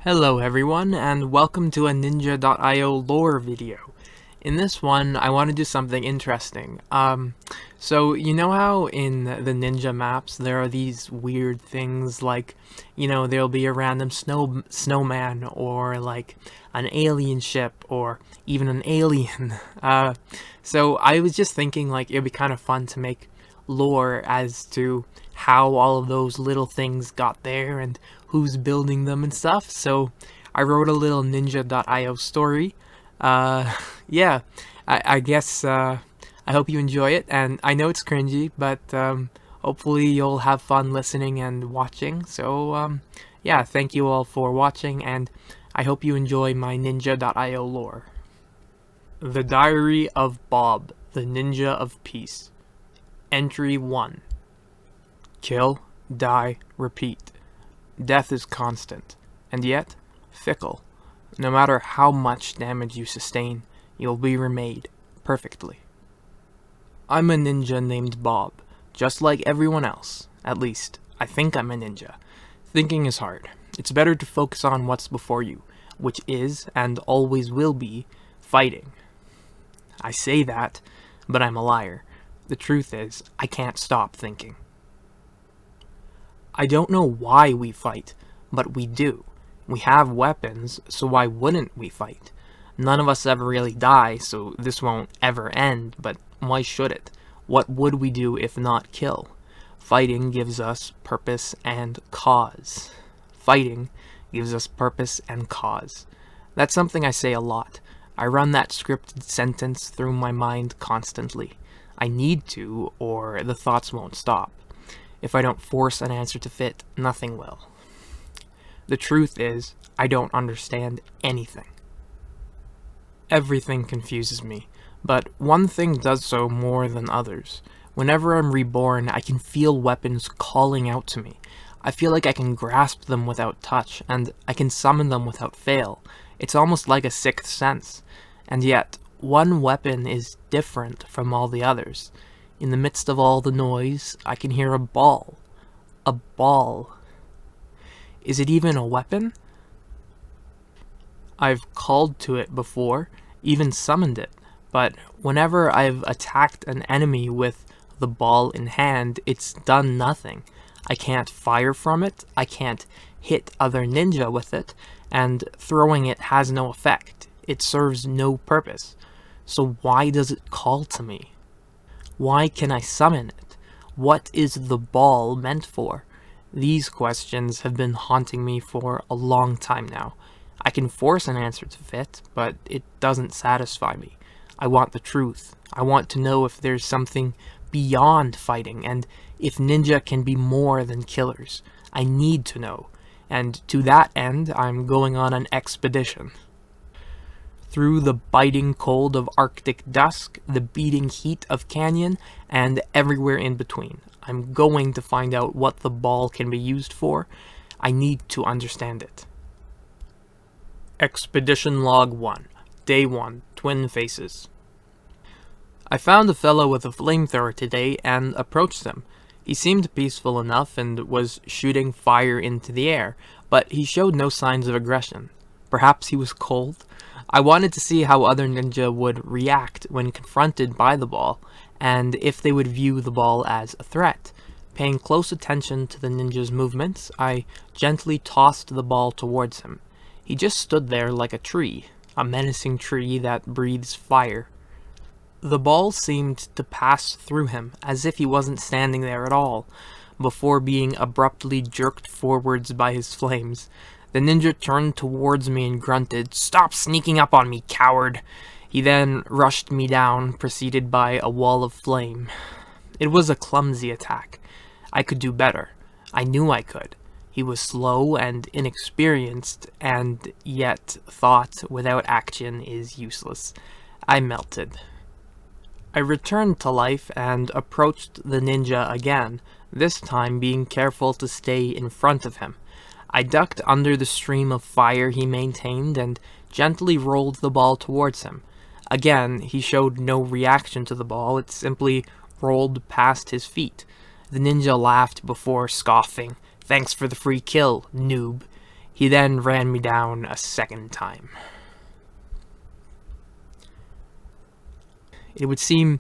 Hello everyone, and welcome to a Ninja.io lore video. In this one, I want to do something interesting. So you know how in the Ninja maps there are these weird things like, there'll be a random snowman, or like an alien ship, or even an alien. So I was just thinking like it'd be kind of fun to make lore as to how all of those little things got there and who's building them and stuff. So I wrote a little Ninja.io story. Yeah, I guess I hope you enjoy it, and I know it's cringy, but hopefully you'll have fun listening and watching. So yeah, thank you all for watching, and I hope you enjoy my Ninja.io lore. The Diary of Bob, the Ninja of Peace. Entry 1. Kill, die, repeat. Death is constant, and yet fickle. No matter how much damage you sustain, you'll be remade perfectly. I'm a ninja named Bob, just like everyone else. At least, I think I'm a ninja. Thinking is hard. It's better to focus on what's before you, which is, and always will be, fighting. I say that, but I'm a liar. The truth is, I can't stop thinking. I don't know why we fight, but we do. We have weapons, so why wouldn't we fight? None of us ever really die, so this won't ever end, but why should it? What would we do if not kill? Fighting gives us purpose and cause. Fighting gives us purpose and cause. That's something I say a lot. I run that scripted sentence through my mind constantly. I need to, or the thoughts won't stop. If I don't force an answer to fit, nothing will. The truth is, I don't understand anything. Everything confuses me, but one thing does so more than others. Whenever I'm reborn, I can feel weapons calling out to me. I feel like I can grasp them without touch, and I can summon them without fail. It's almost like a sixth sense. And yet, one weapon is different from all the others. In the midst of all the noise, I can hear a ball. A ball. Is it even a weapon? I've called to it before, even summoned it, but whenever I've attacked an enemy with the ball in hand, it's done nothing. I can't fire from it, I can't hit other ninja with it, and throwing it has no effect. It serves no purpose. So why does it call to me? Why can I summon it? What is the ball meant for? These questions have been haunting me for a long time now. I can force an answer to fit, but it doesn't satisfy me. I want the truth. I want to know if there's something beyond fighting, and if ninja can be more than killers. I need to know, and to that end, I'm going on an expedition. Through the biting cold of Arctic dusk, the beating heat of canyon, and everywhere in between. I'm going to find out what the ball can be used for. I need to understand it. Expedition Log 1. Day 1. Twin Faces. I found a fellow with a flamethrower today and approached him. He seemed peaceful enough and was shooting fire into the air, but he showed no signs of aggression. Perhaps he was cold? I wanted to see how other ninja would react when confronted by the ball, and if they would view the ball as a threat. Paying close attention to the ninja's movements, I gently tossed the ball towards him. He just stood there like a tree, a menacing tree that breathes fire. The ball seemed to pass through him, as if he wasn't standing there at all, before being abruptly jerked forwards by his flames. The ninja turned towards me and grunted, "Stop sneaking up on me, coward!" He then rushed me down, preceded by a wall of flame. It was a clumsy attack. I could do better. I knew I could. He was slow and inexperienced, and yet thought without action is useless. I melted. I returned to life and approached the ninja again, this time being careful to stay in front of him. I ducked under the stream of fire he maintained and gently rolled the ball towards him. Again, he showed no reaction to the ball, it simply rolled past his feet. The ninja laughed before scoffing. "Thanks for the free kill, noob." He then ran me down a second time. It would seem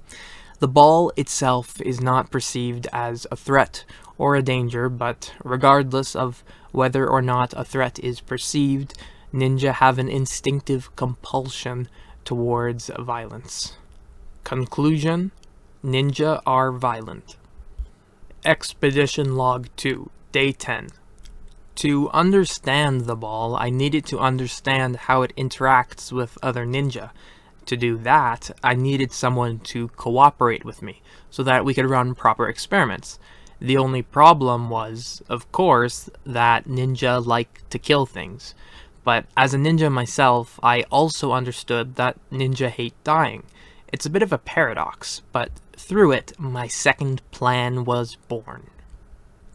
the ball itself is not perceived as a threat or a danger, but regardless of whether or not a threat is perceived, ninja have an instinctive compulsion towards violence. Conclusion: ninja are violent. Expedition Log 2, Day 10. To understand the ball, I needed to understand how it interacts with other ninja. To do that, I needed someone to cooperate with me, so that we could run proper experiments. The only problem was, of course, that ninja like to kill things. But as a ninja myself, I also understood that ninja hate dying. It's a bit of a paradox, but through it, my second plan was born.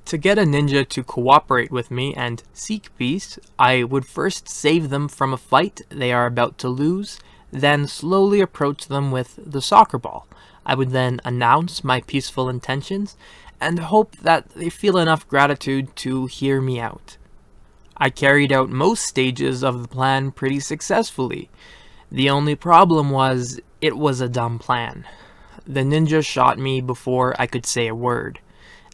To get a ninja to cooperate with me and seek peace, I would first save them from a fight they are about to lose, then slowly approach them with the soccer ball. I would then announce my peaceful intentions and hope that they feel enough gratitude to hear me out. I carried out most stages of the plan pretty successfully. The only problem was, it was a dumb plan. The ninja shot me before I could say a word.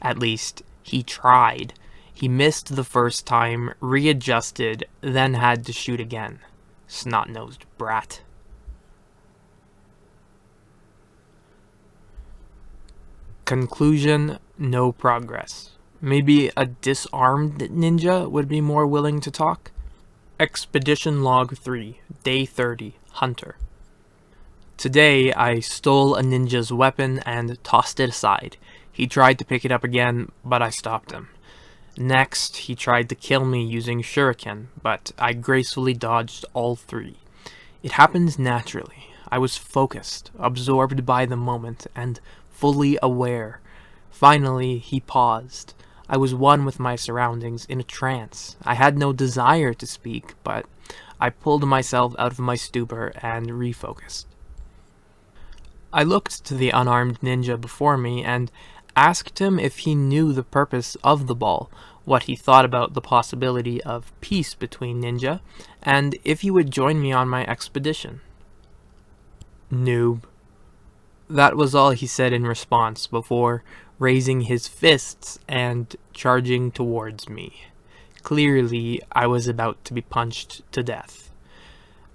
At least, he tried. He missed the first time, readjusted, then had to shoot again. Snot-nosed brat. Conclusion: no progress. Maybe a disarmed ninja would be more willing to talk? Expedition Log 3, Day 30, Hunter. Today, I stole a ninja's weapon and tossed it aside. He tried to pick it up again, but I stopped him. Next, he tried to kill me using shuriken, but I gracefully dodged all three. It happened naturally. I was focused, absorbed by the moment, and fully aware. Finally, he paused. I was one with my surroundings, in a trance. I had no desire to speak, but I pulled myself out of my stupor and refocused. I looked to the unarmed ninja before me and asked him if he knew the purpose of the ball, what he thought about the possibility of peace between ninja, and if he would join me on my expedition. Noob. That was all he said in response before raising his fists and charging towards me. Clearly, I was about to be punched to death.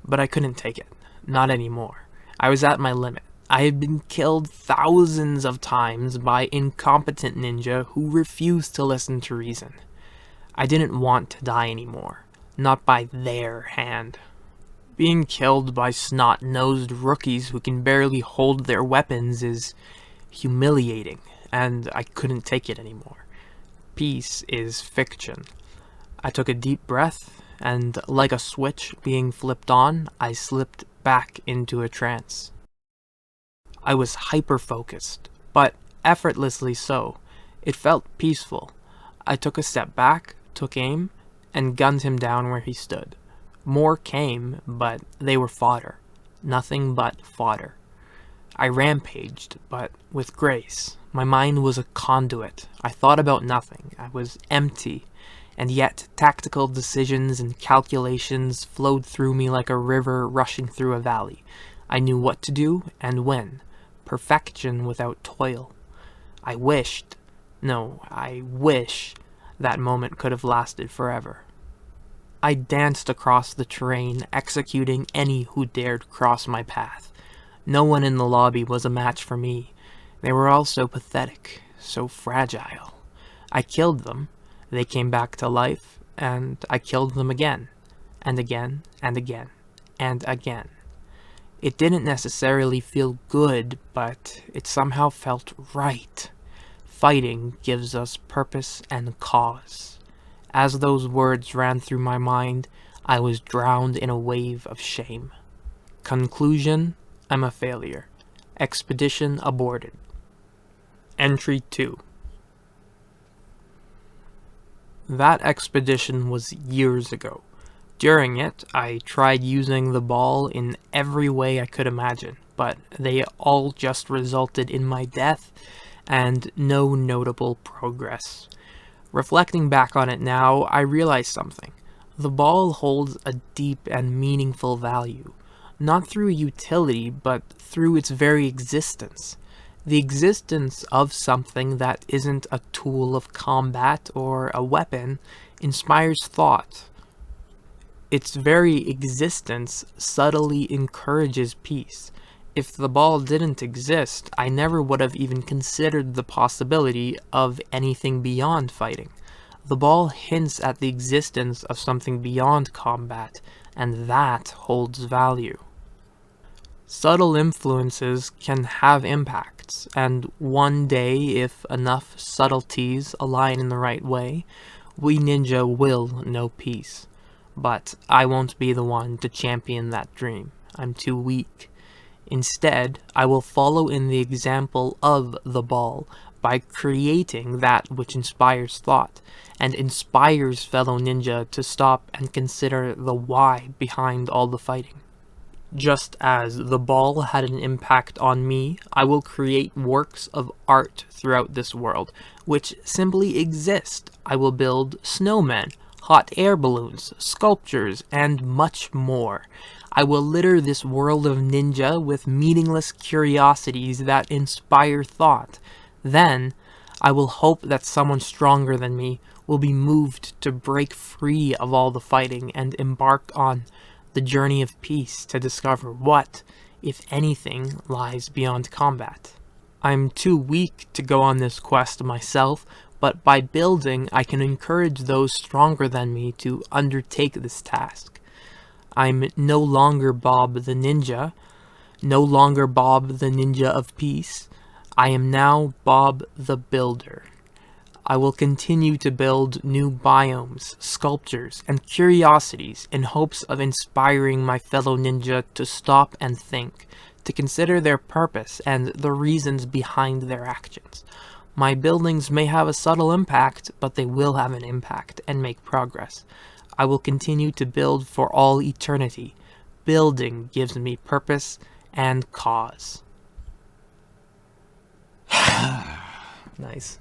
But I couldn't take it. Not anymore. I was at my limit. I had been killed thousands of times by incompetent ninja who refused to listen to reason. I didn't want to die anymore. Not by their hand. Being killed by snot-nosed rookies who can barely hold their weapons is humiliating, and I couldn't take it anymore. Peace is fiction. I took a deep breath, and like a switch being flipped on, I slipped back into a trance. I was hyper-focused, but effortlessly so. It felt peaceful. I took a step back, took aim, and gunned him down where he stood. More came, but they were fodder. Nothing but fodder. I rampaged, but with grace. My mind was a conduit. I thought about nothing. I was empty. And yet, tactical decisions and calculations flowed through me like a river rushing through a valley. I knew what to do and when. Perfection without toil. I wish that moment could have lasted forever. I danced across the terrain, executing any who dared cross my path. No one in the lobby was a match for me. They were all so pathetic, so fragile. I killed them, they came back to life, and I killed them again, and again, and again, and again. It didn't necessarily feel good, but it somehow felt right. Fighting gives us purpose and cause. As those words ran through my mind, I was drowned in a wave of shame. Conclusion: I'm a failure. Expedition aborted. Entry 2. That expedition was years ago. During it, I tried using the ball in every way I could imagine, but they all just resulted in my death and no notable progress. Reflecting back on it now, I realized something. The ball holds a deep and meaningful value, not through utility, but through its very existence. The existence of something that isn't a tool of combat or a weapon inspires thought. Its very existence subtly encourages peace. If the ball didn't exist, I never would have even considered the possibility of anything beyond fighting. The ball hints at the existence of something beyond combat, and that holds value. Subtle influences can have impacts, and one day, if enough subtleties align in the right way, we ninja will know peace. But I won't be the one to champion that dream. I'm too weak. Instead, I will follow in the example of the ball by creating that which inspires thought, and inspires fellow ninja to stop and consider the why behind all the fighting. Just as the ball had an impact on me, I will create works of art throughout this world, which simply exist. I will build snowmen, hot air balloons, sculptures, and much more. I will litter this world of ninja with meaningless curiosities that inspire thought. Then, I will hope that someone stronger than me will be moved to break free of all the fighting and embark on the journey of peace to discover what, if anything, lies beyond combat. I'm too weak to go on this quest myself, but by building, I can encourage those stronger than me to undertake this task. I'm no longer Bob the Ninja, no longer Bob the Ninja of Peace. I am now Bob the Builder. I will continue to build new biomes, sculptures, and curiosities in hopes of inspiring my fellow ninja to stop and think, to consider their purpose and the reasons behind their actions. My buildings may have a subtle impact, but they will have an impact and make progress. I will continue to build for all eternity. Building gives me purpose and cause. Nice.